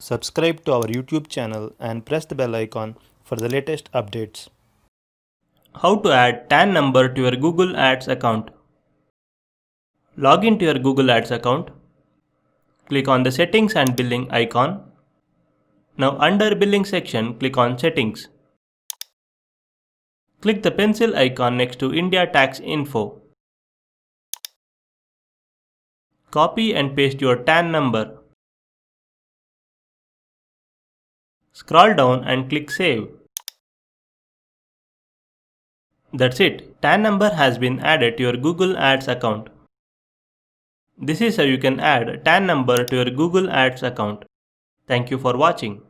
Subscribe to our YouTube channel and press the bell icon for the latest updates. How to add TAN number to your Google Ads account. Log into your Google Ads account. Click on the Settings and Billing icon. Now under Billing section, click on Settings. Click the pencil icon next to India Tax Info. Copy and paste your TAN number. Scroll down and click Save. That's it. TAN number has been added to your Google Ads account. This is how you can add TAN number to your Google Ads account. Thank you for watching.